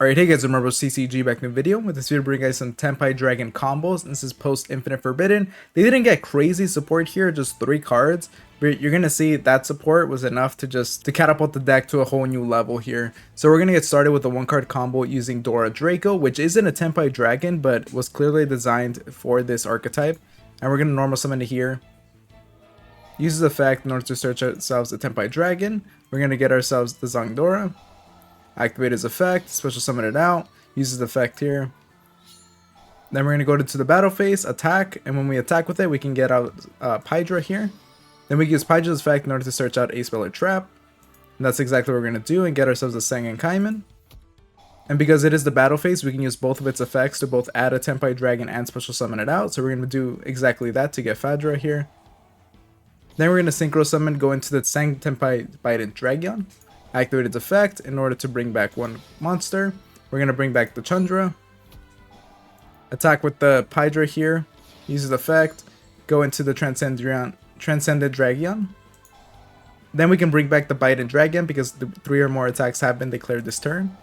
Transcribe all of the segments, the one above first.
Alright, hey guys, remember CCG back in the video. With this video, bring you guys some Tenpai Dragon combos. This is post Infinite Forbidden. They didn't get crazy support here, just 3 cards. But you're gonna see that support was enough to catapult the deck to a whole new level here. So we're gonna get started with a 1-card combo using Dora Draco, which isn't a Tenpai Dragon, but was clearly designed for this archetype. And we're gonna normal summon it here. Uses effect in order to search ourselves a Tenpai Dragon. We're gonna get ourselves the Zangdora. Activate his effect, special summon it out, uses the effect here. Then we're going to go to the battle phase, attack, and when we attack with it, we can get out Pydra here. Then we use Pydra's effect in order to search out a spell or trap. And that's exactly what we're going to do and get ourselves a Sangan Kaiman. And because it is the battle phase, we can use both of its effects to both add a Tenpai Dragon and special summon it out. So we're going to do exactly that to get Phaedra here. Then we're going to synchro summon, go into the Sang Tenpai Dragon. Activate its effect in order to bring back one monster. We're going to bring back the Chandra. Attack with the Pydra here. Uses effect. Go into the Transcended Dragon. Then we can bring back the Biden Dragon because the 3 or more attacks have been declared this turn.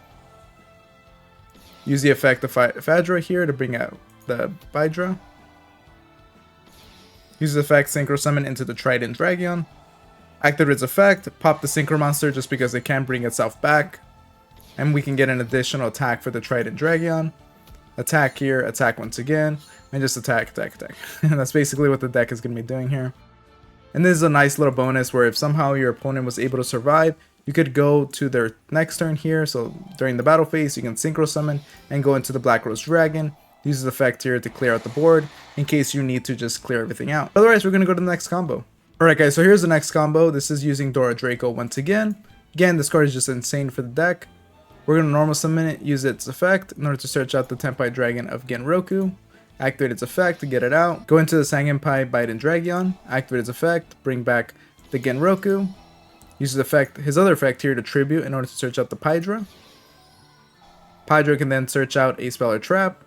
Use the effect of Phaedra here to bring out the Pydra. Use the effect Synchro Summon into the Trident Dragon. Activate its effect, pop the Synchro Monster just because it can bring itself back. And we can get an additional attack for the Trident Dragon. Attack here, attack once again, and just attack. And that's basically what the deck is going to be doing here. And this is a nice little bonus where if somehow your opponent was able to survive, you could go to their next turn here. So during the battle phase, you can Synchro Summon and go into the Black Rose Dragon. Use the effect here to clear out the board in case you need to just clear everything out. Otherwise, we're going to go to the next combo. Alright guys, so here's the next combo. This is using Dora Draco once again. Again, this card is just insane for the deck. We're going to normal summon it, use its effect in order to search out the Tenpai Dragon of Genroku. Activate its effect to get it out. Go into the Sangenpai Biden Dragon. Activate its effect, bring back the Genroku. Use his other effect here to tribute in order to search out the Pydra. Pydra can then search out a spell or trap.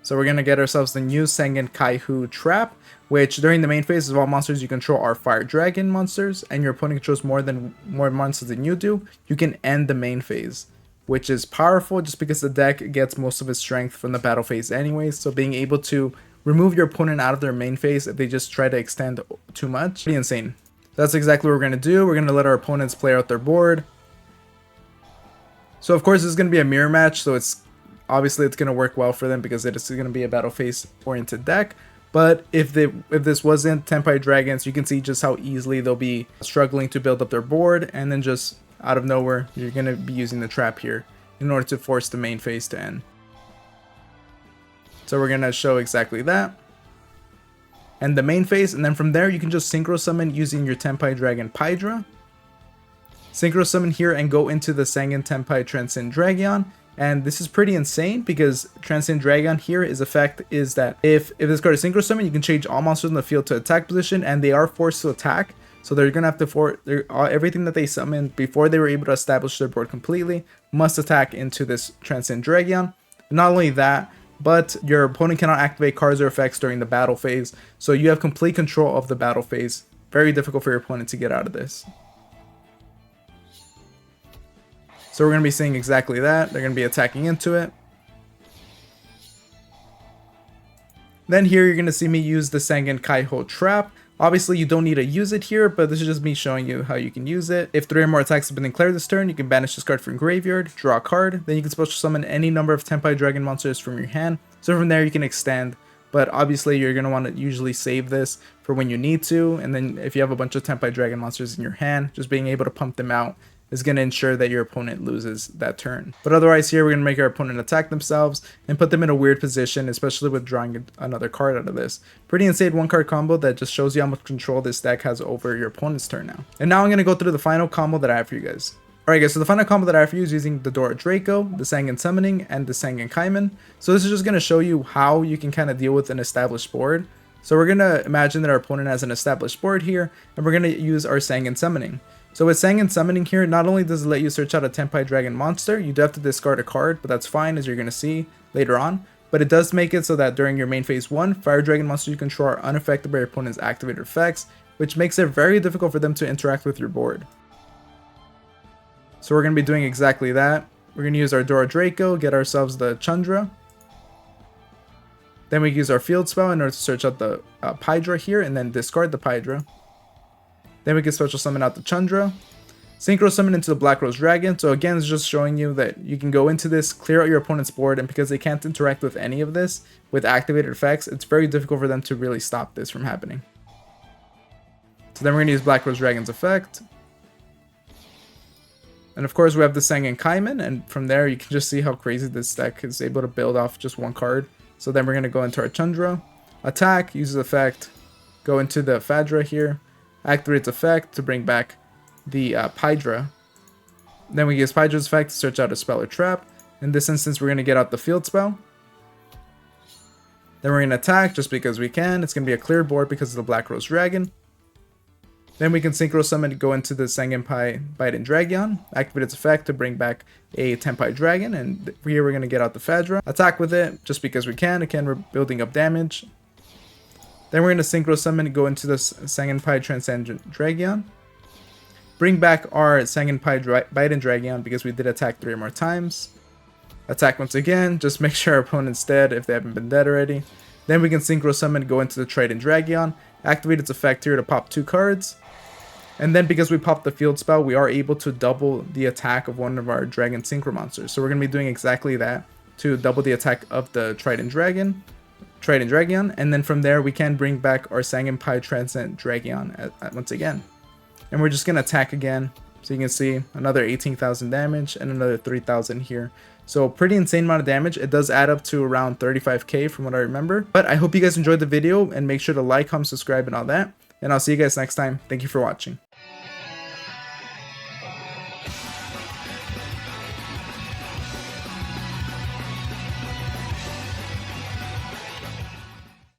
So we're going to get ourselves the new Sangen Kaihu Trap, which during the main phase of all monsters you control are Fire Dragon monsters, and your opponent controls more monsters than you do, you can end the main phase, which is powerful just because the deck gets most of its strength from the battle phase anyways, so being able to remove your opponent out of their main phase if they just try to extend too much, pretty insane. That's exactly what we're going to do. We're going to let our opponents play out their board. So of course this is going to be a mirror match, so obviously it's going to work well for them because it is going to be a battle phase oriented deck. But if this wasn't Tenpai Dragons, you can see just how easily they'll be struggling to build up their board, and then just out of nowhere you're going to be using the trap here in order to force the main phase to end. So we're going to show exactly that. And the main phase, and then from there you can just Synchro Summon using your Tenpai Dragon Pydra. Synchro Summon here and go into the Sangen Tenpai Transcend Dragon. And this is pretty insane because Transcend Dragon here effect is that if this card is Synchro Summon, you can change all monsters in the field to attack position, and they are forced to attack. So they're gonna have to everything that they summon before they were able to establish their board completely must attack into this Transcend Dragon. Not only that, but your opponent cannot activate cards or effects during the battle phase, so you have complete control of the battle phase. Very difficult for your opponent to get out of this. So we're going to be seeing exactly that. They're going to be attacking into it. Then here you're going to see me use the Sangen Kaiho Trap. Obviously you don't need to use it here, but this is just me showing you how you can use it. If 3 or more attacks have been declared this turn, you can banish this card from graveyard, draw a card, then you can special summon any number of Tenpai Dragon monsters from your hand. So from there you can extend, but obviously you're going to want to usually save this for when you need to, and then if you have a bunch of Tenpai Dragon monsters in your hand, just being able to pump them out is going to ensure that your opponent loses that turn. But otherwise here we're going to make our opponent attack themselves and put them in a weird position, especially with drawing another card out of this. Pretty insane 1-card combo that just shows you how much control this deck has over your opponent's turn now. And now I'm going to go through the final combo that I have for you guys. Alright guys, so the final combo that I have for you is using the Dora Draco, the Sangen Summoning, and the Sangen Kaiman. So this is just going to show you how you can kind of deal with an established board. So we're going to imagine that our opponent has an established board here, and we're going to use our Sangen Summoning. So with Sangen Summoning here, not only does it let you search out a Tenpai Dragon monster, you do have to discard a card, but that's fine as you're going to see later on. But it does make it so that during your main phase 1, Fire Dragon monsters you control are unaffected by your opponent's activated effects, which makes it very difficult for them to interact with your board. So we're going to be doing exactly that. We're going to use our Dora Draco, get ourselves the Chandra. Then we use our field spell in order to search out the Pydra here, and then discard the Pydra. Then we can special summon out the Chandra. Synchro summon into the Black Rose Dragon. So again, it's just showing you that you can go into this, clear out your opponent's board, and because they can't interact with any of this with activated effects, it's very difficult for them to really stop this from happening. So then we're going to use Black Rose Dragon's effect. And of course we have the Sangan Kaiman, and from there you can just see how crazy this deck is able to build off just one card. So then we're going to go into our Chandra, attack, use the effect, go into the Fadra here, activate its effect to bring back the Pydra. Then we use Pydra's effect to search out a spell or trap. In this instance we're going to get out the field spell. Then we're going to attack just because we can. It's going to be a clear board because of the Black Rose Dragon. Then we can Synchro Summon to go into the Tenpai Dragons, activate its effect to bring back a Tenpai Dragon, and here we're going to get out the Fadra, attack with it just because we can. Again, we're building up damage. Then we're going to Synchro Summon to go into the Tenpai Transcendent Dragon, bring back our Tenpai Dragon because we did attack 3 more times. Attack once again, just make sure our opponent's dead if they haven't been dead already. Then we can Synchro Summon to go into the Trident Dragon, activate its effect here to pop 2 cards. And then because we popped the field spell, we are able to double the attack of one of our Dragon Synchro monsters. So we're going to be doing exactly that to double the attack of the Trident Dragon. And then from there we can bring back our Tenpai Transcendent Dragon once again. And we're just going to attack again. So you can see another 18,000 damage and another 3,000 here. So pretty insane amount of damage. It does add up to around 35k from what I remember. But I hope you guys enjoyed the video, and make sure to like, comment, subscribe, and all that. And I'll see you guys next time. Thank you for watching.